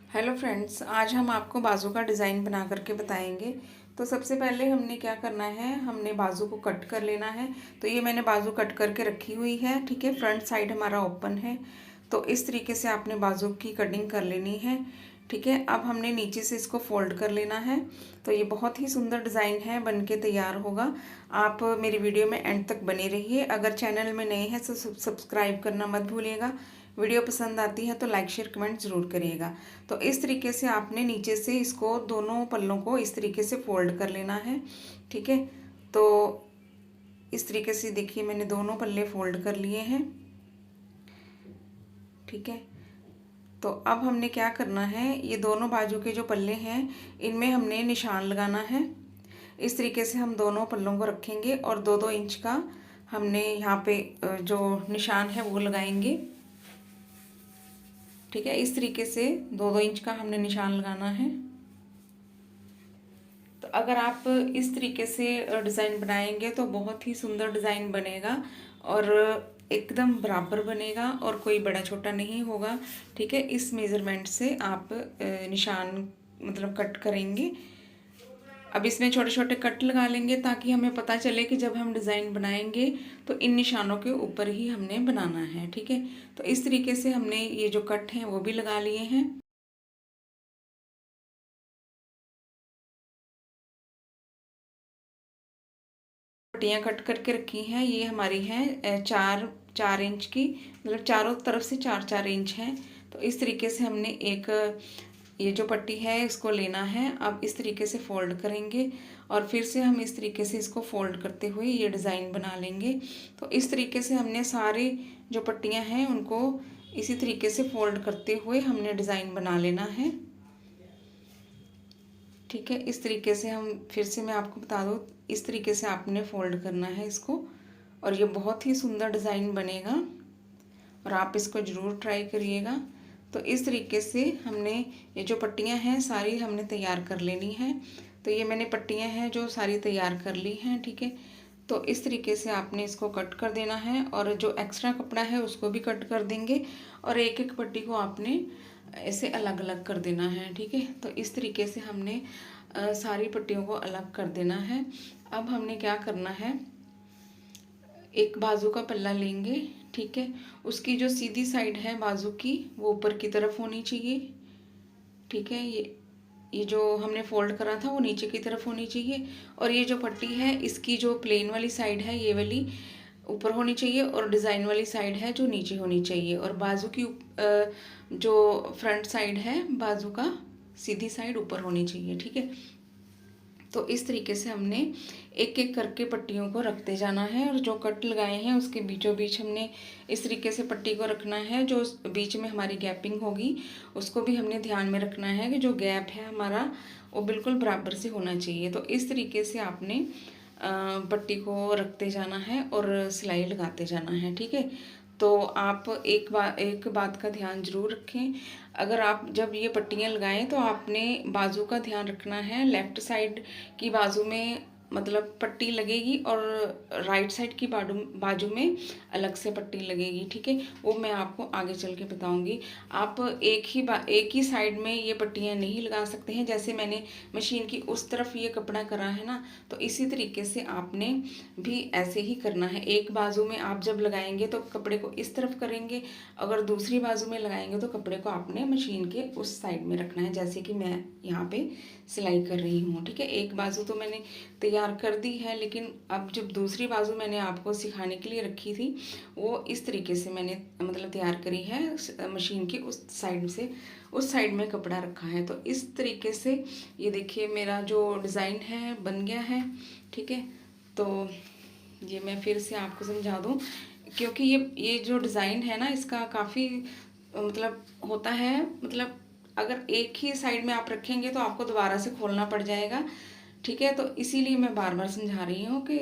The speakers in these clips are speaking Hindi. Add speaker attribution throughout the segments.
Speaker 1: हेलो फ्रेंड्स, आज हम आपको बाजू का डिज़ाइन बना करके बताएंगे। तो सबसे पहले हमने क्या करना है, हमने बाजू को कट कर लेना है। तो ये मैंने बाजू कट करके रखी हुई है, ठीक है। फ्रंट साइड हमारा ओपन है, तो इस तरीके से आपने बाजू की कटिंग कर लेनी है, ठीक है। अब हमने नीचे से इसको फोल्ड कर लेना है। तो ये बहुत ही सुंदर डिज़ाइन है, बन के तैयार होगा। आप मेरी वीडियो में एंड तक बने रहिए। अगर चैनल में नए हैं तो सब्सक्राइब करना मत भूलिएगा। वीडियो पसंद आती है तो लाइक शेयर कमेंट ज़रूर करिएगा। तो इस तरीके से आपने नीचे से इसको दोनों पल्लों को इस तरीके से फोल्ड कर लेना है, ठीक है। तो इस तरीके से देखिए मैंने दोनों पल्ले फोल्ड कर लिए हैं, ठीक है। तो अब हमने क्या करना है, ये दोनों बाजू के जो पल्ले हैं इनमें हमने निशान लगाना है। इस तरीके से हम दोनों पल्लों को रखेंगे और 2-2 इंच का हमने यहाँ पे जो निशान है वो लगाएंगे, ठीक है। इस तरीके से 2-2 इंच का हमने निशान लगाना है। तो अगर आप इस तरीके से डिज़ाइन बनाएंगे तो बहुत ही सुंदर डिज़ाइन बनेगा और एकदम बराबर बनेगा और कोई बड़ा छोटा नहीं होगा, ठीक है। इस मेज़रमेंट से आप निशान मतलब कट करेंगे। अब इसमें छोटे छोटे कट लगा लेंगे ताकि हमें पता चले कि जब हम डिज़ाइन बनाएंगे तो इन निशानों के ऊपर ही हमने बनाना है, ठीक है। तो इस तरीके से हमने ये जो कट हैं वो भी लगा लिए हैं। पट्टियाँ कट करके रखी हैं, ये हमारी हैं 4 इंच की, मतलब चारों तरफ से 4-4 इंच हैं। तो इस तरीके से हमने एक ये जो पट्टी है इसको लेना है। अब इस तरीके से फोल्ड करेंगे और फिर से हम इस तरीके से इसको फोल्ड करते हुए ये डिज़ाइन बना लेंगे। तो इस तरीके से हमने सारी जो पट्टियाँ हैं उनको इसी तरीके से फोल्ड करते हुए हमने डिज़ाइन बना लेना है, ठीक है। इस तरीके से हम फिर से मैं आपको बता दूँ, इस तरीके से आपने फोल्ड करना है इसको और ये बहुत ही सुंदर डिज़ाइन बनेगा और आप इसको ज़रूर ट्राई करिएगा। तो इस तरीके से हमने ये जो पट्टियाँ हैं सारी हमने तैयार कर लेनी है। तो ये मैंने पट्टियाँ हैं जो सारी तैयार कर ली हैं, ठीक है। तो इस तरीके से आपने इसको कट कर देना है और जो एक्स्ट्रा कपड़ा है उसको भी कट कर देंगे और एक एक पट्टी को आपने ऐसे अलग अलग कर देना है, ठीक है। तो इस तरीके से हमने सारी पट्टियों को अलग कर देना है। अब हमने क्या करना है, एक बाजू का पल्ला लेंगे, ठीक है। उसकी जो सीधी साइड है बाजू की वो ऊपर की तरफ होनी चाहिए, ठीक है। ये जो हमने फोल्ड करा था वो नीचे की तरफ होनी चाहिए और ये जो पट्टी है इसकी जो प्लेन वाली साइड है ये वाली ऊपर होनी चाहिए और डिज़ाइन वाली साइड है जो नीचे होनी चाहिए। और बाजू की जो फ्रंट साइड है बाजू का सीधी साइड ऊपर होनी चाहिए, ठीक है। तो इस तरीके से हमने एक एक करके पट्टियों को रखते जाना है और जो कट लगाए हैं उसके बीचों बीच हमने इस तरीके से पट्टी को रखना है। जो बीच में हमारी गैपिंग होगी उसको भी हमने ध्यान में रखना है कि जो गैप है हमारा वो बिल्कुल बराबर से होना चाहिए। तो इस तरीके से आपने पट्टी को रखते जाना है और सिलाई लगाते जाना है, ठीक है। तो आप एक बात का ध्यान ज़रूर रखें, अगर आप जब ये पट्टियाँ लगाएं तो आपने बाजू का ध्यान रखना है। लेफ़्ट साइड की बाजू में मतलब पट्टी लगेगी और राइट साइड की बाजू में अलग से पट्टी लगेगी, ठीक है। वो मैं आपको आगे चल के बताऊंगी। आप एक ही साइड में ये पट्टियाँ नहीं लगा सकते हैं। जैसे मैंने मशीन की उस तरफ ये कपड़ा करा है ना, तो इसी तरीके से आपने भी ऐसे ही करना है। एक बाजू में आप जब लगाएंगे तो कपड़े को इस तरफ करेंगे, अगर दूसरी बाजू में लगाएंगे तो कपड़े को आपने मशीन के उस साइड में रखना है, जैसे कि मैं यहाँ पे सिलाई कर रही हूँ, ठीक है। एक बाजू तो मैंने तैयार कर दी है, लेकिन अब जब दूसरी बाजू मैंने आपको सिखाने के लिए रखी थी वो इस तरीके से मैंने मतलब तैयार करी है। मशीन की उस साइड में कपड़ा रखा है। तो इस तरीके से ये देखिए मेरा जो डिज़ाइन है बन गया है, ठीक है। तो ये मैं फिर से आपको समझा दूँ, क्योंकि ये जो डिज़ाइन है ना इसका काफ़ी मतलब होता है, मतलब अगर एक ही साइड में आप रखेंगे तो आपको दोबारा से खोलना पड़ जाएगा, ठीक है। तो इसीलिए मैं बार बार समझा रही हूँ कि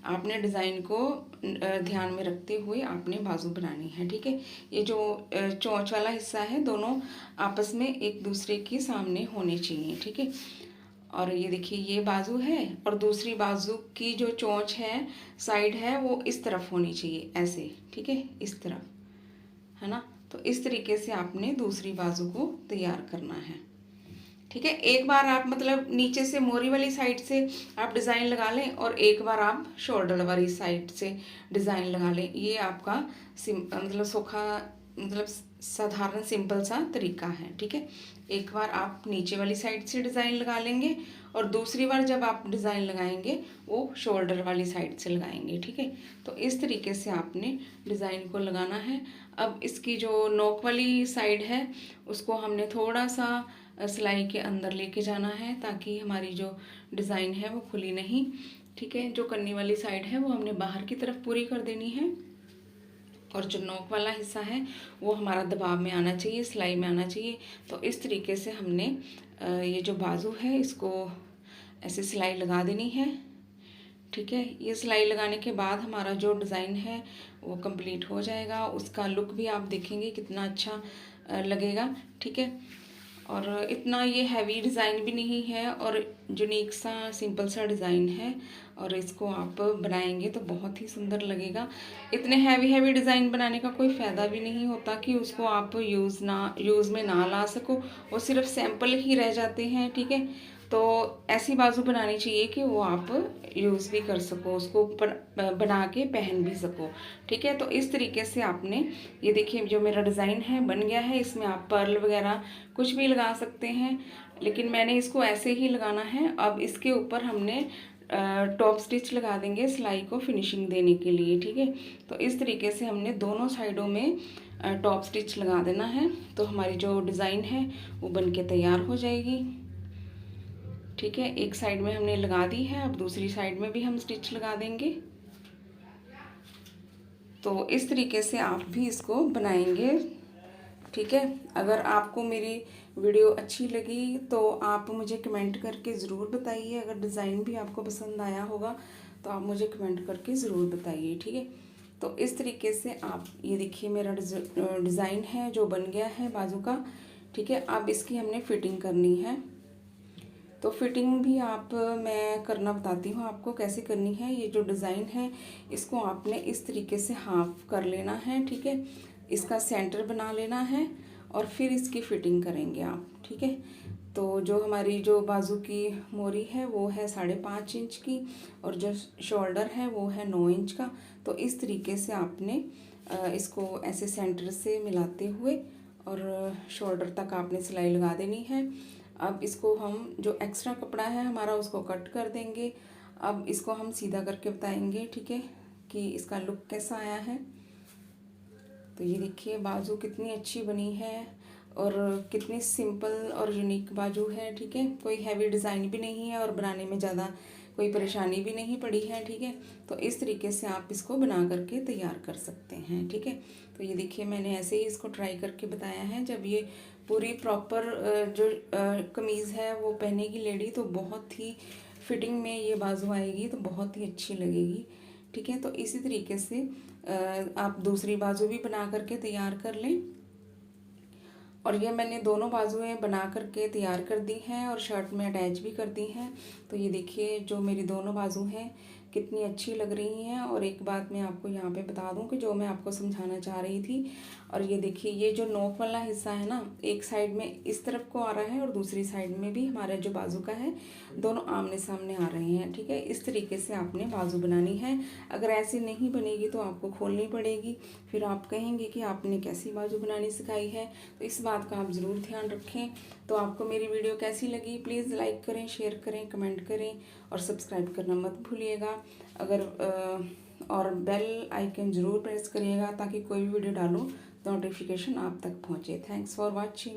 Speaker 1: आपने डिज़ाइन को ध्यान में रखते हुए आपने बाजू बनानी है, ठीक है। ये जो चोंच वाला हिस्सा है दोनों आपस में एक दूसरे के सामने होने चाहिए, ठीक है। और ये देखिए ये बाजू है और दूसरी बाजू की जो चोंच है साइड है वो इस तरफ होनी चाहिए ऐसे, ठीक है, इस तरफ, है ना। तो तो इस तरीके से आपने दूसरी बाजू को तैयार करना है। ठीक है, एक बार आप मतलब नीचे से मोरी वाली साइड से आप डिज़ाइन लगा लें और एक बार आप शोल्डर वाली साइड से डिज़ाइन लगा लें। ये आपका मतलब सूखा मतलब साधारण सिंपल सा तरीका है। ठीक है, एक बार आप नीचे वाली साइड से डिज़ाइन लगा लेंगे और दूसरी बार जब आप डिज़ाइन लगाएंगे वो शोल्डर वाली साइड से लगाएंगे। ठीक है, तो इस तरीके से आपने डिज़ाइन को लगाना है। अब इसकी जो नोक वाली साइड है उसको हमने थोड़ा सा सिलाई के अंदर लेके जाना है ताकि हमारी जो डिज़ाइन है वो खुली नहीं। ठीक है, जो कन्नी वाली साइड है वो हमने बाहर की तरफ पूरी कर देनी है और जो नोक वाला हिस्सा है वो हमारा दबाव में आना चाहिए, सिलाई में आना चाहिए। तो इस तरीके से हमने ये जो बाजू है इसको ऐसे सिलाई लगा देनी है। ठीक है, ये सिलाई लगाने के बाद हमारा जो डिज़ाइन है वो कंप्लीट हो जाएगा। उसका लुक भी आप देखेंगे कितना अच्छा लगेगा। ठीक है, और इतना ये हैवी डिज़ाइन भी नहीं है और यूनिक सा सिंपल सा डिज़ाइन है और इसको आप बनाएंगे तो बहुत ही सुंदर लगेगा। इतने हैवी डिज़ाइन बनाने का कोई फ़ायदा भी नहीं होता कि उसको आप यूज़ में ना ला सको, वो सिर्फ सैंपल ही रह जाते हैं। ठीक है, तो ऐसी बाजू बनानी चाहिए कि वो आप यूज़ भी कर सको, उसको बना के पहन भी सको। ठीक है, तो इस तरीके से आपने ये देखिए जो मेरा डिज़ाइन है बन गया है। इसमें आप पर्ल वगैरह कुछ भी लगा सकते हैं, लेकिन मैंने इसको ऐसे ही लगाना है। अब इसके ऊपर हमने टॉप स्टिच लगा देंगे सिलाई को फिनिशिंग देने के लिए। ठीक है, तो इस तरीके से हमने दोनों साइडों में टॉप स्टिच लगा देना है तो हमारी जो डिज़ाइन है वो बन के तैयार हो जाएगी। ठीक है, एक साइड में हमने लगा दी है, अब दूसरी साइड में भी हम स्टिच लगा देंगे। तो इस तरीके से आप भी इसको बनाएंगे। ठीक है, अगर आपको मेरी वीडियो अच्छी लगी तो आप मुझे कमेंट करके ज़रूर बताइए। अगर डिज़ाइन भी आपको पसंद आया होगा तो आप मुझे कमेंट करके ज़रूर बताइए। ठीक है, तो इस तरीके से आप ये देखिए मेरा डिज़ाइन है जो बन गया है बाजू का। ठीक है, अब इसकी हमने फिटिंग करनी है। तो फिटिंग भी मैं करना बताती हूँ आपको कैसे करनी है। ये जो डिज़ाइन है इसको आपने इस तरीके से हाफ कर लेना है। ठीक है, इसका सेंटर बना लेना है और फिर इसकी फिटिंग करेंगे आप। ठीक है, तो जो हमारी जो बाजू की मोरी है वो है 5.5 इंच की और जो शोल्डर है वो है 9 इंच का। तो इस तरीके से आपने इसको ऐसे सेंटर से मिलाते हुए और शोल्डर तक आपने सिलाई लगा देनी है। अब इसको हम जो एक्स्ट्रा कपड़ा है हमारा उसको कट कर देंगे। अब इसको हम सीधा करके बताएंगे। ठीक है, कि इसका लुक कैसा आया है। तो ये देखिए बाजू कितनी अच्छी बनी है और कितनी सिंपल और यूनिक बाजू है। ठीक है, कोई हैवी डिज़ाइन भी नहीं है और बनाने में ज़्यादा कोई परेशानी भी नहीं पड़ी है। ठीक है, तो इस तरीके से आप इसको बना करके तैयार कर सकते हैं। ठीक है, तो ये देखिए मैंने ऐसे ही इसको ट्राई करके बताया है। जब ये पूरी प्रॉपर जो कमीज़ है वो पहनेगी लेडी तो बहुत ही फिटिंग में ये बाजू आएगी तो बहुत ही अच्छी लगेगी। ठीक है, तो इसी तरीके से आप दूसरी बाजू भी बना करके तैयार कर लें। और ये मैंने दोनों बाजुएं बना करके तैयार कर दी हैं और शर्ट में अटैच भी कर दी हैं। तो ये देखिए जो मेरी दोनों बाजू हैं कितनी अच्छी लग रही हैं। और एक बात मैं आपको यहाँ पे बता दूँ कि जो मैं आपको समझाना चाह रही थी, और ये देखिए ये जो नोक वाला हिस्सा है ना, एक साइड में इस तरफ को आ रहा है और दूसरी साइड में भी हमारा जो बाजू का है दोनों आमने सामने आ रहे हैं। ठीक है, इस तरीके से आपने बाजू बनानी है। अगर ऐसी नहीं बनेगी तो आपको खोलनी पड़ेगी, फिर आप कहेंगे कि आपने कैसी बाजू बनानी सिखाई है। तो इस बात का आप ज़रूर ध्यान रखें। तो आपको मेरी वीडियो कैसी लगी प्लीज़ लाइक करें, शेयर करें, कमेंट करें और सब्सक्राइब करना मत भूलिएगा। और बेल आइकन ज़रूर प्रेस करिएगा ताकि कोई भी वीडियो डालूँ तो नोटिफिकेशन आप तक पहुँचे। Thanks for watching.